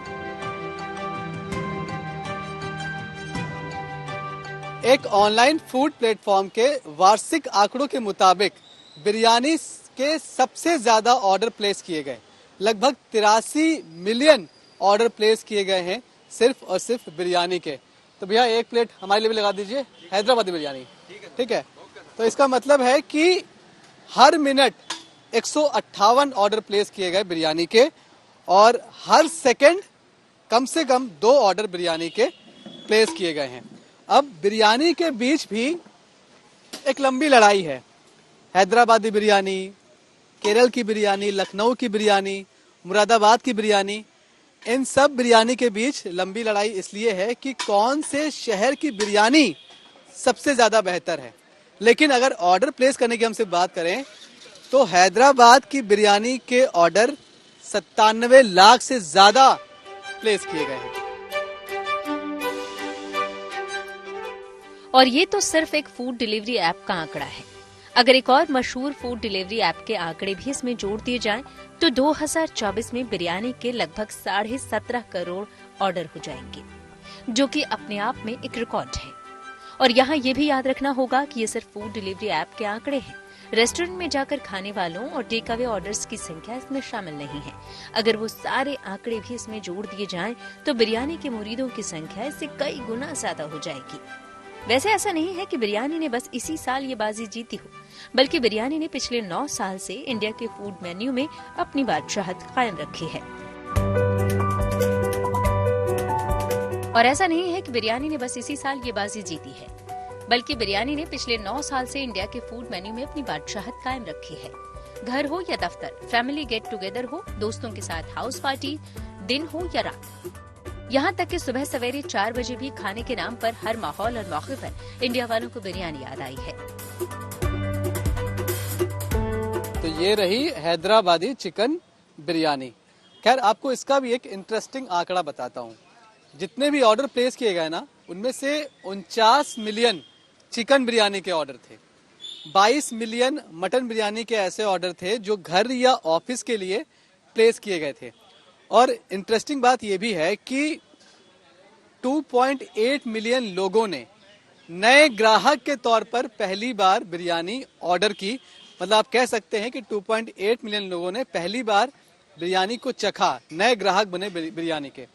एक ऑनलाइन फूड प्लेटफॉर्म के वार्षिक आंकड़ों के मुताबिक बिरयानी के सबसे ज्यादा ऑर्डर प्लेस किए गए। लगभग 83 मिलियन ऑर्डर प्लेस किए गए हैं सिर्फ और सिर्फ बिरयानी के। तो भैया एक प्लेट हमारे लिए भी लगा दीजिए हैदराबादी बिरयानी। ठीक है। तो इसका मतलब है कि हर मिनट 158 ऑर्डर प्लेस किए गए बिरयानी के और हर सेकंड कम से कम 2 ऑर्डर बिरयानी के प्लेस किए गए हैं। अब बिरयानी के बीच भी एक लंबी लड़ाई है। हैदराबादी बिरयानी, केरल की बिरयानी, लखनऊ की बिरयानी, मुरादाबाद की बिरयानी, इन सब बिरयानी के बीच लंबी लड़ाई इसलिए है कि कौन से शहर की बिरयानी सबसे ज्यादा बेहतर है। लेकिन अगर ऑर्डर प्लेस करने की हमसे बात करें तो हैदराबाद की बिरयानी के ऑर्डर 97 लाख से ज्यादा प्लेस किए गए हैं। और ये तो सिर्फ एक फूड डिलीवरी ऐप का आंकड़ा है। अगर एक और मशहूर फूड डिलीवरी ऐप के आंकड़े भी इसमें जोड़ दिए जाएं, तो 2024 में बिरयानी के लगभग 17.5 करोड़ ऑर्डर हो जाएंगे, जो कि अपने आप में एक रिकॉर्ड है। और यहाँ ये भी याद रखना होगा कि ये सिर्फ फूड डिलीवरी ऐप के आंकड़े हैं। रेस्टोरेंट में जाकर खाने वालों और टेक अवे ऑर्डर्स की संख्या इसमें शामिल नहीं है। अगर वो सारे आंकड़े भी इसमें जोड़ दिए जाएं, तो बिरयानी के मुरीदों की संख्या इससे कई गुना ज्यादा हो जाएगी। वैसे ऐसा नहीं है कि बिरयानी ने बस इसी साल ये बाजी जीती हो, बल्कि बिरयानी ने पिछले 9 साल से इंडिया के फूड मेन्यू में अपनी बादशाहत कायम रखी है। और ऐसा नहीं है कि बिरयानी ने बस इसी साल ये बाजी जीती है, बल्कि बिरयानी ने पिछले 9 साल से इंडिया के फूड मेन्यू में अपनी बादशाहत कायम रखी है। घर हो या दफ्तर, फैमिली गेट टुगेदर हो, दोस्तों के साथ हाउस पार्टी, दिन हो या रात, यहाँ तक कि सुबह सवेरे 4 बजे भी खाने के नाम पर हर माहौल और मौके पर इंडिया वालों को बिरयानी याद आई है। तो ये रही हैदराबादी चिकन बिरयानी। खैर, आपको इसका भी एक इंटरेस्टिंग आंकड़ा बताता हूँ। जितने भी ऑर्डर प्लेस किए गए ना, उनमें से 49 मिलियन चिकन बिरयानी के ऑर्डर थे। 22 मिलियन मटन बिरयानी के ऐसे ऑर्डर थे जो घर या ऑफिस के लिए प्लेस किए गए थे। और इंटरेस्टिंग बात यह भी है कि 2.8 मिलियन लोगों ने नए ग्राहक के तौर पर पहली बार बिरयानी ऑर्डर की। मतलब आप कह सकते हैं कि 2.8 मिलियन लोगों ने पहली बार बिरयानी को चखा, नए ग्राहक बने बिरयानी के।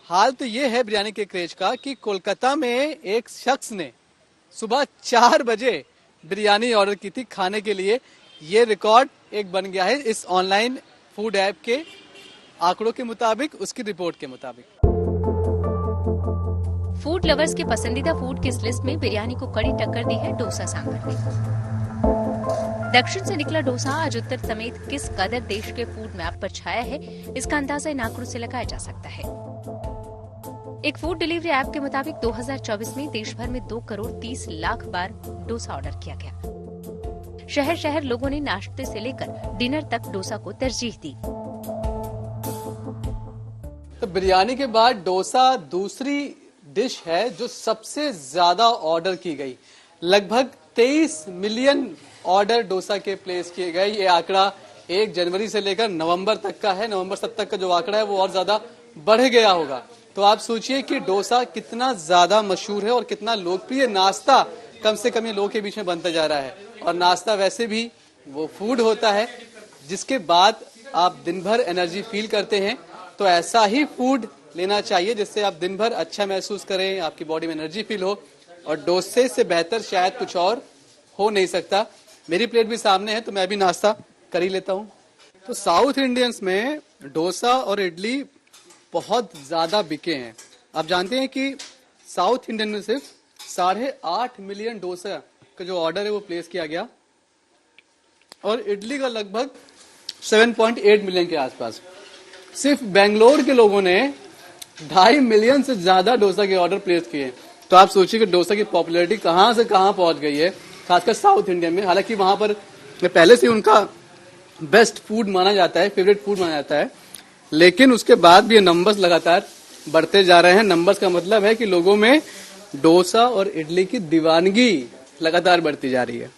हाल तो ये है बिरयानी के क्रेज का कि कोलकाता में एक शख्स ने सुबह 4 बजे बिरयानी ऑर्डर की थी खाने के लिए। ये रिकॉर्ड एक बन गया है इस ऑनलाइन फूड ऐप के आंकड़ों के मुताबिक, उसकी रिपोर्ट के मुताबिक। फूड लवर्स के पसंदीदा फूड की इस लिस्ट में बिरयानी को कड़ी टक्कर दी है डोसा सांभर ने। दक्षिण से निकला डोसा आज उत्तर समेत किस कदर देश के फूड मैप पर छाया है, इसका अंदाजा इन आंकड़ों से लगाया जा सकता है। एक फूड डिलीवरी ऐप के मुताबिक 2024 में देश भर में 2 करोड़ 30 लाख बार डोसा ऑर्डर किया गया। शहर शहर लोगों ने नाश्ते से लेकर डिनर तक डोसा को तरजीह दी। तो बिरयानी के बाद डोसा दूसरी डिश है जो सबसे ज्यादा ऑर्डर की गई। लगभग 23 मिलियन ऑर्डर डोसा के प्लेस किए गए। ये आंकड़ा 1 जनवरी से लेकर नवंबर तक का है। नवंबर तक का जो आंकड़ा है वो और ज्यादा बढ़ गया होगा। तो आप सोचिए कि डोसा कितना ज्यादा मशहूर है और कितना लोकप्रिय नाश्ता कम से कम ये लोगों के बीच में बनता जा रहा है। और नाश्ता वैसे भी वो फूड होता है जिसके बाद आप दिन भर एनर्जी फील करते हैं। तो ऐसा ही फूड लेना चाहिए जिससे आप दिन भर अच्छा महसूस करें, आपकी बॉडी में एनर्जी फील हो। और डोसे से बेहतर शायद कुछ और हो नहीं सकता। मेरी प्लेट भी सामने है तो मैं भी नाश्ता कर ही लेता हूँ। तो साउथ इंडियंस में डोसा और इडली बहुत ज्यादा बिके हैं। आप जानते हैं कि साउथ इंडियन में सिर्फ 8.5 मिलियन डोसा का जो ऑर्डर है वो प्लेस किया गया और इडली का लगभग 7.8 मिलियन के आसपास। सिर्फ बेंगलोर के लोगों ने 2.5 मिलियन से ज्यादा डोसा के ऑर्डर प्लेस किए। तो आप सोचिए कि डोसा की पॉपुलैरिटी कहां से कहां पहुंच गई है, खासकर साउथ इंडिया में। हालांकि वहां पर पहले से उनका बेस्ट फूड माना जाता है, फेवरेट फूड माना जाता है, लेकिन उसके बाद भी ये नंबर्स लगातार बढ़ते जा रहे हैं। नंबर्स का मतलब है कि लोगों में डोसा और इडली की दीवानगी लगातार बढ़ती जा रही है।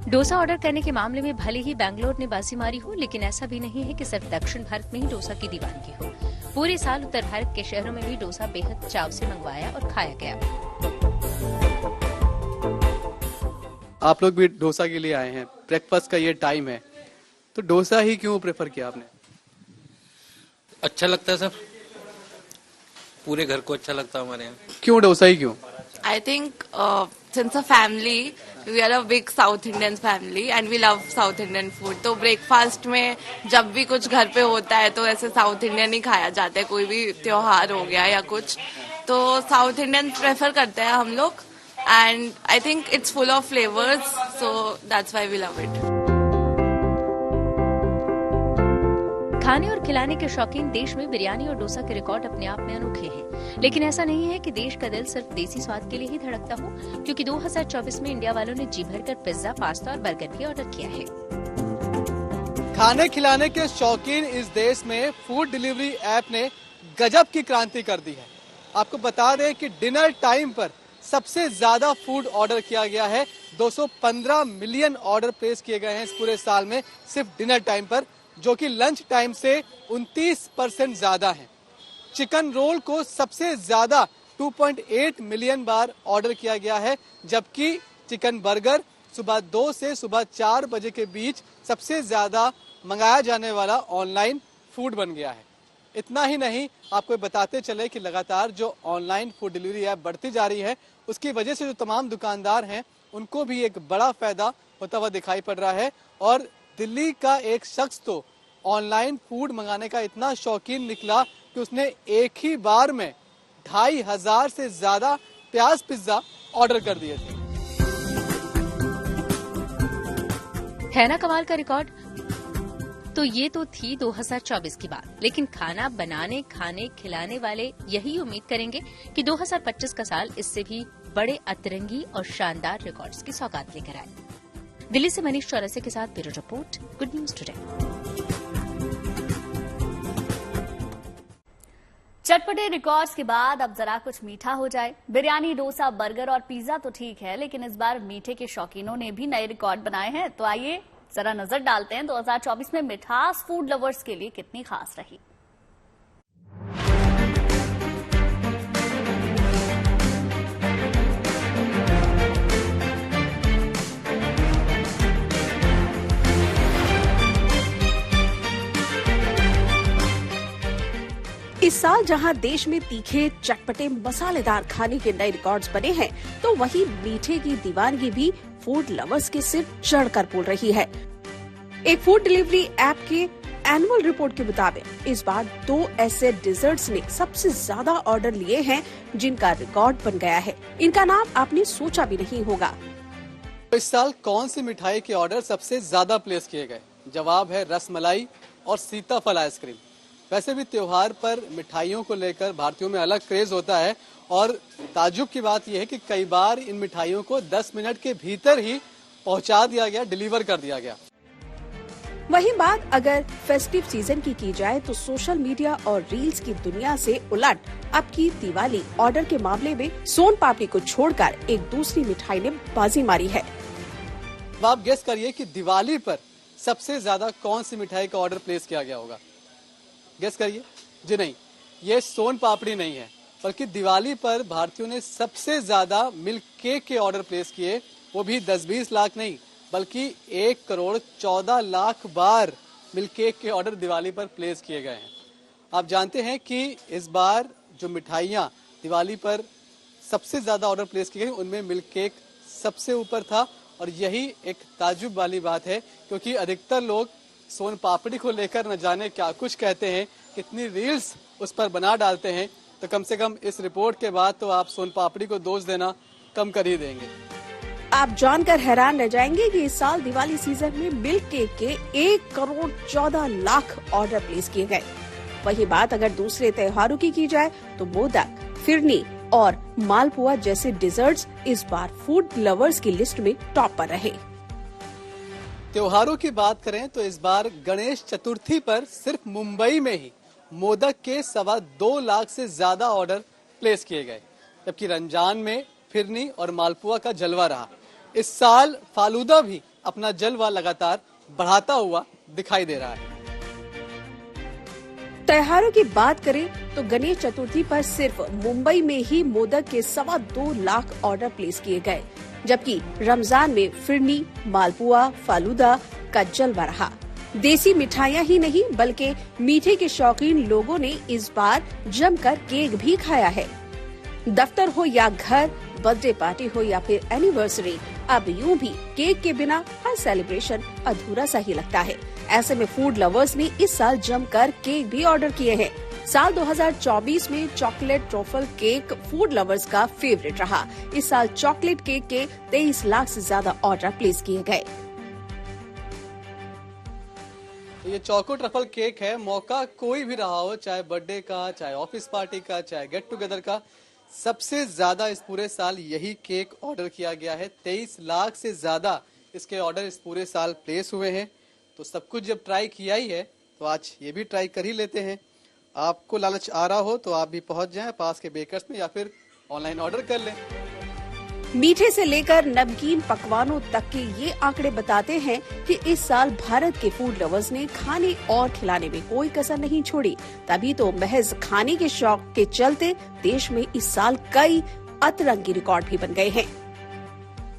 डोसा ऑर्डर करने के मामले में भले ही बैंगलोर ने बाजी मारी हो, लेकिन ऐसा भी नहीं है कि सिर्फ दक्षिण भारत में ही डोसा की दीवानगी हो। पूरे साल उत्तर भारत के शहरों में भी डोसा बेहद चाव से मंगवाया और खाया गया। आप लोग भी डोसा के लिए आए हैं, ब्रेकफास्ट का ये टाइम है, तो डोसा ही क्यों प्रेफर किया आपने? अच्छा लगता है सर, पूरे घर को अच्छा लगता है हमारे यहाँ। क्यों डोसा ही क्यों? I think since a family, we are a big South Indian family and we love South Indian food. तो ब्रेकफास्ट में जब भी कुछ घर पे होता है तो ऐसे साउथ इंडियन ही खाया जाता है। कोई भी त्योहार हो गया या कुछ तो साउथ इंडियन प्रेफर करते हैं हम लोग। And I think it's full of flavours, so that's why we love it. खाने और खिलाने के शौकीन देश में बिरयानी और डोसा के रिकॉर्ड अपने आप में अनोखे हैं। लेकिन ऐसा नहीं है कि देश का दिल सिर्फ देसी स्वाद के लिए ही धड़कता हो, क्योंकि 2024 में इंडिया वालों ने जी भरकर पिज्जा, पास्ता और बर्गर भी ऑर्डर किया है। खाने खिलाने के शौकीन इस देश में फूड डिलीवरी ऐप ने गजब की क्रांति कर दी है। आपको बता दें कि डिनर टाइम पर सबसे ज्यादा फूड ऑर्डर किया गया है। 215 मिलियन ऑर्डर प्लेस किए गए हैं इस पूरे साल में सिर्फ डिनर टाइम पर, जो कि लंच टाइम से 29% ज्यादा है। चिकन रोल को सबसे ज्यादा 2.8 मिलियन बार ऑर्डर किया गया है, जबकि चिकन बर्गर सुबह 2 से सुबह 4 बजे के बीच सबसे ज्यादा मंगाया जाने वाला ऑनलाइन फूड बन गया है। इतना ही नहीं, आपको बताते चले कि लगातार जो ऑनलाइन फूड डिलीवरी ऐप बढ़ती जा रही है, उसकी वजह से जो तमाम दुकानदार हैं उनको भी एक बड़ा फायदा होता हुआ दिखाई पड़ रहा है। और दिल्ली का एक शख्स तो ऑनलाइन फूड मंगाने का इतना शौकीन निकला कि उसने एक ही बार में 2500 से ज्यादा प्याज पिज्जा ऑर्डर कर दिए थे। है ना कमाल का रिकॉर्ड। तो ये तो थी 2024 की बात, लेकिन खाना बनाने, खाने, खिलाने वाले यही उम्मीद करेंगे कि 2025 का साल इससे भी बड़े अतरंगी और शानदार रिकॉर्ड्स की सौगात लेकर आए। दिल्ली से मनीष चौरसिया के साथ bureau report, good news today. चटपटे रिकॉर्ड्स के बाद अब जरा कुछ मीठा हो जाए। बिरयानी, डोसा, बर्गर और पिज्जा तो ठीक है, लेकिन इस बार मीठे के शौकीनों ने भी नए रिकॉर्ड बनाए हैं। तो आइए जरा नजर डालते हैं 2024 में मिठास फूड लवर्स के लिए कितनी खास रही। इस साल जहां देश में तीखे, चटपटे, मसालेदार खाने के नए रिकॉर्ड्स बने हैं, तो वहीं मीठे की दीवानगी भी फूड लवर्स के सिर चढ़कर बोल रही है। एक फूड डिलीवरी ऐप के एनुअल रिपोर्ट के मुताबिक इस बार 2 ऐसे डिजर्ट्स ने सबसे ज्यादा ऑर्डर लिए हैं जिनका रिकॉर्ड बन गया है। इनका नाम आपने सोचा भी नहीं होगा। इस साल कौन सी मिठाई के ऑर्डर सबसे ज्यादा प्लेस किए गए? जवाब है रसमलाई और सीताफल आइसक्रीम। वैसे भी त्योहार पर मिठाइयों को लेकर भारतीयों में अलग क्रेज होता है और ताज्जुब की बात यह है कि कई बार इन मिठाइयों को 10 मिनट के भीतर ही पहुंचा दिया गया, डिलीवर कर दिया गया। वहीं बात अगर फेस्टिव सीजन की जाए तो सोशल मीडिया और रील्स की दुनिया से उलट अब की दिवाली ऑर्डर के मामले में सोन पापड़ी को छोड़कर एक दूसरी मिठाई ने बाजी मारी है। अब आप गेस करिए कि दिवाली पर सबसे ज्यादा कौन सी मिठाई का ऑर्डर प्लेस किया गया होगा? गेस करिए। जी नहीं, ये सोन पापड़ी नहीं है, बल्कि दिवाली पर भारतीयों ने सबसे ज्यादा मिल्क केक के ऑर्डर प्लेस किए। वो भी 10-20 लाख नहीं, बल्कि 1 करोड़ 14 लाख बार मिल्क केक के ऑर्डर दिवाली पर प्लेस किए गए हैं। आप जानते हैं कि इस बार जो मिठाइयाँ दिवाली पर सबसे ज्यादा ऑर्डर प्लेस किए गए, उनमें मिल्क केक सबसे ऊपर था। और यही एक ताज्जुब वाली बात है, क्योंकि अधिकतर लोग सोन पापड़ी को लेकर न जाने क्या कुछ कहते हैं, कितनी रील्स उस पर बना डालते हैं। तो कम से कम इस रिपोर्ट के बाद तो आप सोन पापड़ी को दोष देना कम कर ही देंगे। आप जानकर हैरान रह जाएंगे कि इस साल दिवाली सीजन में मिल्क केक के 1 करोड़ 14 लाख ऑर्डर प्लेस किए गए। वही बात अगर दूसरे त्योहारों की जाए तो मोदक, फिरनी और मालपुआ जैसे डिजर्ट्स इस बार फूड लवर्स की लिस्ट में टॉप पर रहे। त्योहारों की बात करें तो इस बार गणेश चतुर्थी पर सिर्फ मुंबई में ही मोदक के 2.25 लाख से ज्यादा ऑर्डर प्लेस किए गए, जबकि रमजान में फिरनी और मालपुआ का जलवा रहा। इस साल फालूदा भी अपना जलवा लगातार बढ़ाता हुआ दिखाई दे रहा है। त्योहारों की बात करें तो गणेश चतुर्थी पर सिर्फ मुंबई में ही मोदक के 2.25 लाख ऑर्डर प्लेस किए गए, जबकि रमजान में फिरनी, मालपुआ, फालूदा का जलवा रहा। देसी मिठाइयाँ ही नहीं बल्कि मीठे के शौकीन लोगों ने इस बार जमकर केक भी खाया है। दफ्तर हो या घर, बर्थडे पार्टी हो या फिर एनिवर्सरी, अब यूं भी केक के बिना हर सेलिब्रेशन अधूरा सा ही लगता है। ऐसे में फूड लवर्स ने इस साल जमकर केक भी ऑर्डर किए हैं। साल 2024 में chocolate truffle cake food lovers का फेवरेट रहा। इस साल चॉकलेट केक के 23 लाख से ज्यादा ऑर्डर प्लेस किए गए। ये चोको ट्रफल केक है, मौका कोई भी रहा हो, चाहे बर्थडे का, चाहे ऑफिस पार्टी का, चाहे गेट टुगेदर का, सबसे ज्यादा इस पूरे साल यही केक ऑर्डर किया गया है। 23 लाख से ज्यादा इसके ऑर्डर इस पूरे साल प्लेस हुए हैं। तो सब कुछ जब ट्राई किया ही है तो आज ये भी ट्राई कर ही लेते हैं। आपको लालच आ रहा हो तो आप भी पहुंच जाएं पास के बेकर्स में या फिर ऑनलाइन ऑर्डर कर लें। मीठे से लेकर नमकीन पकवानों तक के ये आंकड़े बताते हैं कि इस साल भारत के फूड लवर्स ने खाने और खिलाने में कोई कसर नहीं छोड़ी। तभी तो महज खाने के शौक के चलते देश में इस साल कई अतरंगी रिकॉर्ड भी बन गए हैं।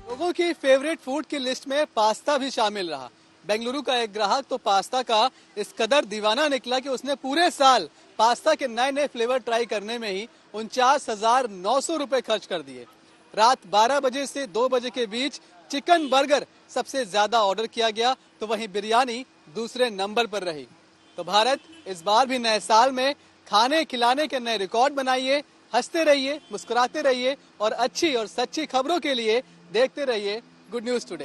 लोगों की फेवरेट फूड की लिस्ट में पास्ता भी शामिल रहा। बेंगलुरु का एक ग्राहक तो पास्ता का इस कदर दीवाना निकला कि उसने पूरे साल पास्ता के नए नए फ्लेवर ट्राई करने में ही 49,900 रुपए खर्च कर दिए। रात 12 बजे से 2 बजे के बीच चिकन बर्गर सबसे ज्यादा ऑर्डर किया गया, तो वहीं बिरयानी दूसरे नंबर पर रही। तो भारत इस बार भी नए साल में खाने खिलाने के नए रिकॉर्ड बनाइए, हंसते रहिए, मुस्कुराते रहिए और अच्छी और सच्ची खबरों के लिए देखते रहिए गुड न्यूज टुडे।